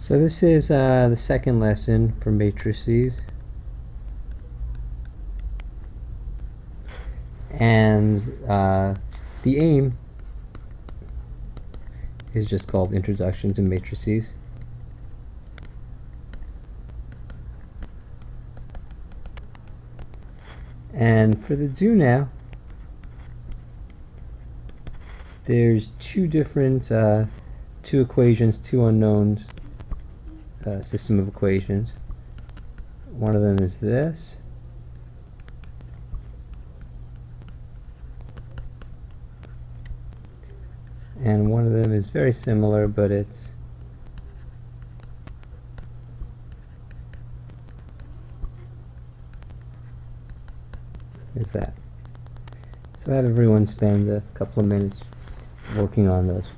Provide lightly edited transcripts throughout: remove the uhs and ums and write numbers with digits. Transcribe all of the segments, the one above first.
So this is the second lesson for matrices, and the aim is just called Introduction to Matrices. And for the do now, there's two different, two equations, two unknowns, system of equations. One of them is this, and one of them is very similar, but it's that. So I have everyone spend a couple of minutes working on those.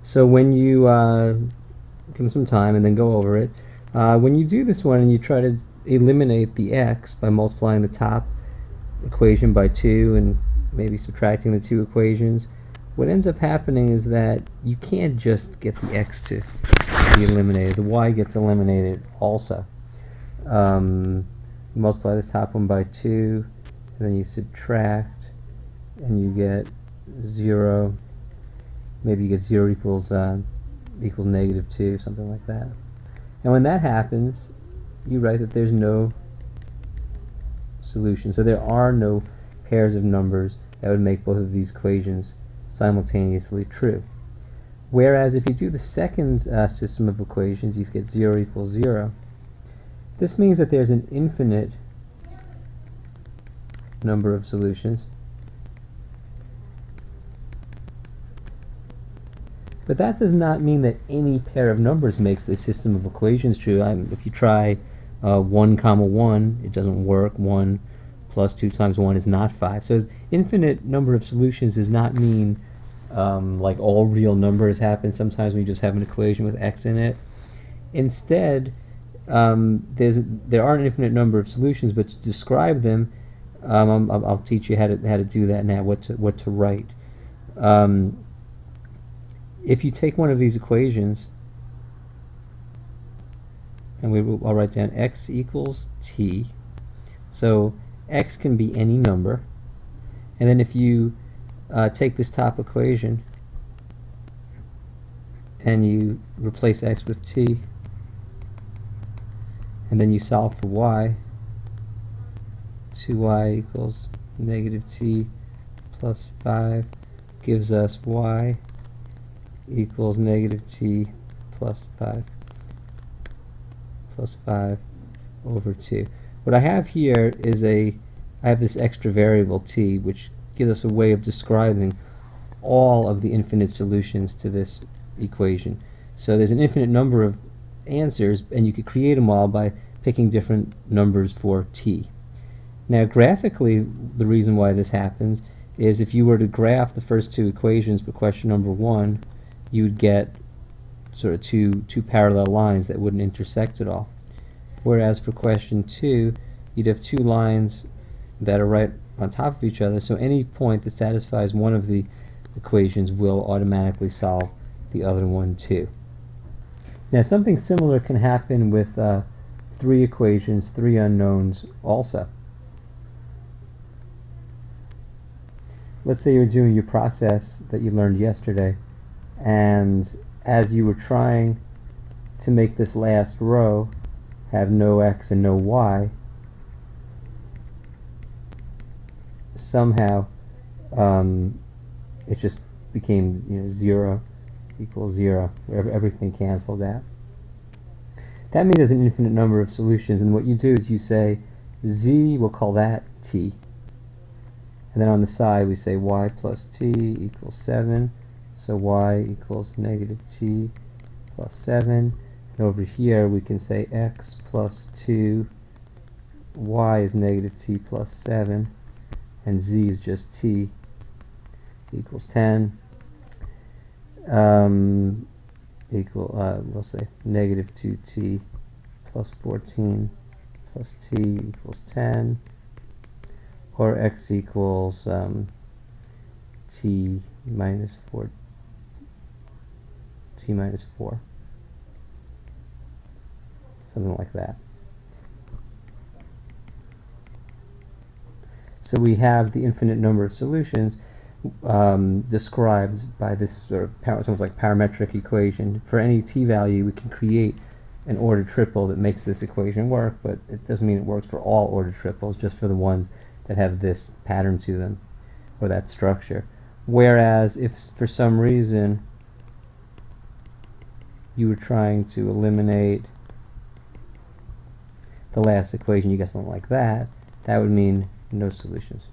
So when you give them some time and then go over it, when you do this one and you try to eliminate the x by multiplying the top equation by 2 and maybe subtracting the two equations, what ends up happening is that you can't just get the x to be eliminated. The y gets eliminated also. You multiply this top one by 2, and then you subtract, and you get 0. Maybe you get 0 equals negative 2, something like that. And when that happens, you write that there's no solution. So there are no pairs of numbers that would make both of these equations simultaneously true. Whereas if you do the second system of equations, you get 0 equals 0. This means that there's an infinite number of solutions. But that does not mean that any pair of numbers makes the system of equations true. If you try 1 comma 1, it doesn't work. 1 plus 2 times 1 is not 5. So infinite number of solutions does not mean like all real numbers happen. Sometimes we just have an equation with x in it. Instead, there are an infinite number of solutions, but to describe them, I'll teach you how to do that now. What to write. If you take one of these equations, and I'll write down x equals t. So x can be any number, and then if you take this top equation and you replace x with t, and then you solve for y, 2y equals negative t plus 5 gives us y equals negative t plus 5 over 2. What I have here is I have this extra variable t, which gives us a way of describing all of the infinite solutions to this equation. So there's an infinite number of answers, and you could create them all by picking different numbers for t. Now graphically, the reason why this happens is if you were to graph the first two equations for question number 1, you would get sort of two parallel lines that wouldn't intersect at all. Whereas for question 2, you'd have two lines that are right on top of each other, so any point that satisfies one of the equations will automatically solve the other one too. Now something similar can happen with 3 equations, 3 unknowns also. Let's say you're doing your process that you learned yesterday, and as you were trying to make this last row have no x and no y, somehow it just became 0 equals 0, where everything canceled out. That means there's an infinite number of solutions, and what you do is you say z, we'll call that t, and then on the side we say y plus t equals 7, so y equals negative t plus 7, and over here we can say x plus 2, y is negative t plus 7, and z is just t equals 10, we'll say negative 2t plus 14 plus t equals 10, or x equals t minus 4. something like that. So we have the infinite number of solutions described by this sort of almost like parametric equation. For any t value, we can create an ordered triple that makes this equation work, but it doesn't mean it works for all ordered triples, just for the ones that have this pattern to them, or that structure. Whereas if for some reason you were trying to eliminate the last equation, you get something like that, that would mean no solutions.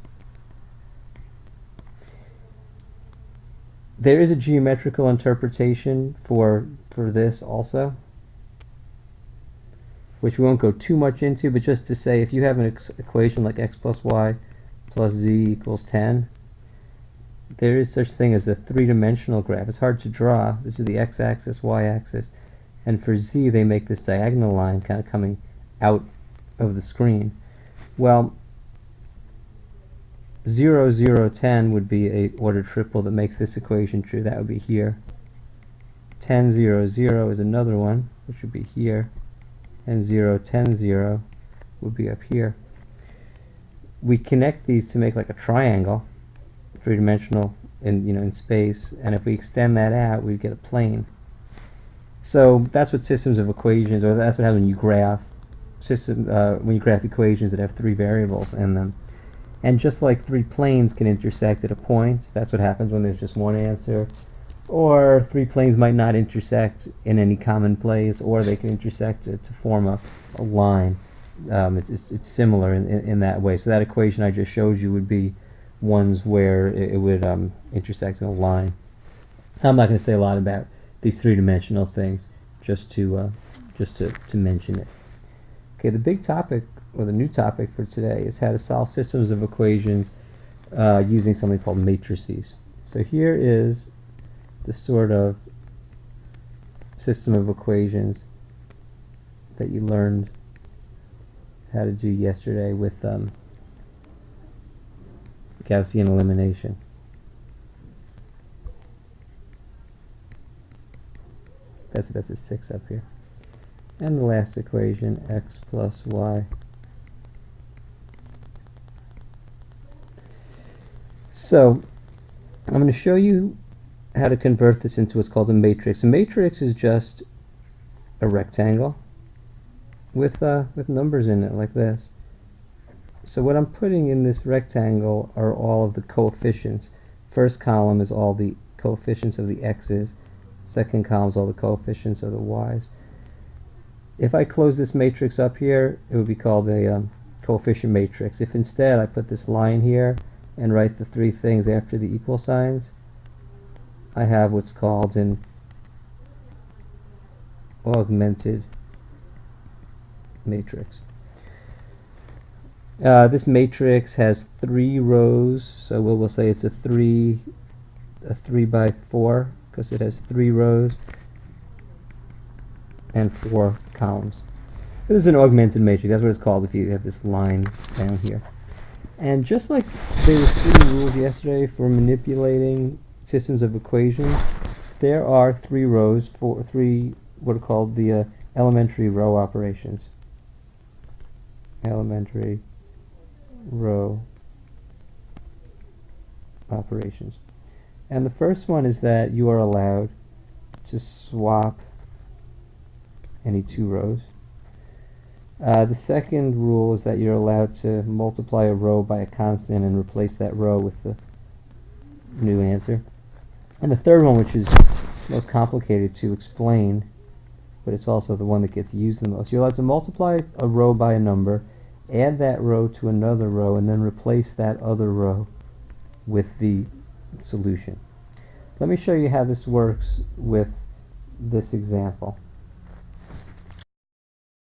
There is a geometrical interpretation for this also, which we won't go too much into, but just to say, if you have an equation like x plus y plus z equals 10, there is such thing as a three-dimensional graph. It's hard to draw. This is the x-axis, y-axis, and for z they make this diagonal line kind of coming out of the screen. Well, 0, 0, 10 would be a ordered triple that makes this equation true. That would be here. 10, 0, 0 is another one, which would be here. And 0, 10, 0 would be up here. We connect these to make like a triangle, three-dimensional in space, and if we extend that out, we get a plane. So that's what systems of equations, or that's what happens when you graph equations that have three variables in them. And just like three planes can intersect at a point, that's what happens when there's just one answer. Or three planes might not intersect in any common place, or they can intersect to form a line. It's similar in that way. So that equation I just showed you would be ones where it would intersect in a line. I'm not going to say a lot about these three-dimensional things, just to mention it. Okay, the big topic, or the new topic for today, is how to solve systems of equations using something called matrices. So here is the sort of system of equations that you learned how to do yesterday with Gaussian elimination. That's a 6 up here. And the last equation, x plus y. So I'm going to show you how to convert this into what's called a matrix. A matrix is just a rectangle with numbers in it like this. So what I'm putting in this rectangle are all of the coefficients. First column is all the coefficients of the x's. Second column is all the coefficients of the y's. If I close this matrix up here, it would be called a coefficient matrix. If instead I put this line here and write the three things after the equal signs, I have what's called an augmented matrix. This matrix has 3 rows, so we'll say it's a 3 by 4 because it has 3 rows and 4 columns. This is an augmented matrix. That's what it's called if you have this line down here. And just like there were 3 rules yesterday for manipulating systems of equations, there are 3 rows for 3 what are called the elementary row operations. Elementary row operations. And the first one is that you are allowed to swap any 2 rows. The second rule is that you're allowed to multiply a row by a constant and replace that row with the new answer. And the third one, which is most complicated to explain, but it's also the one that gets used the most. You're allowed to multiply a row by a number, add that row to another row, and then replace that other row with the solution. Let me show you how this works with this example.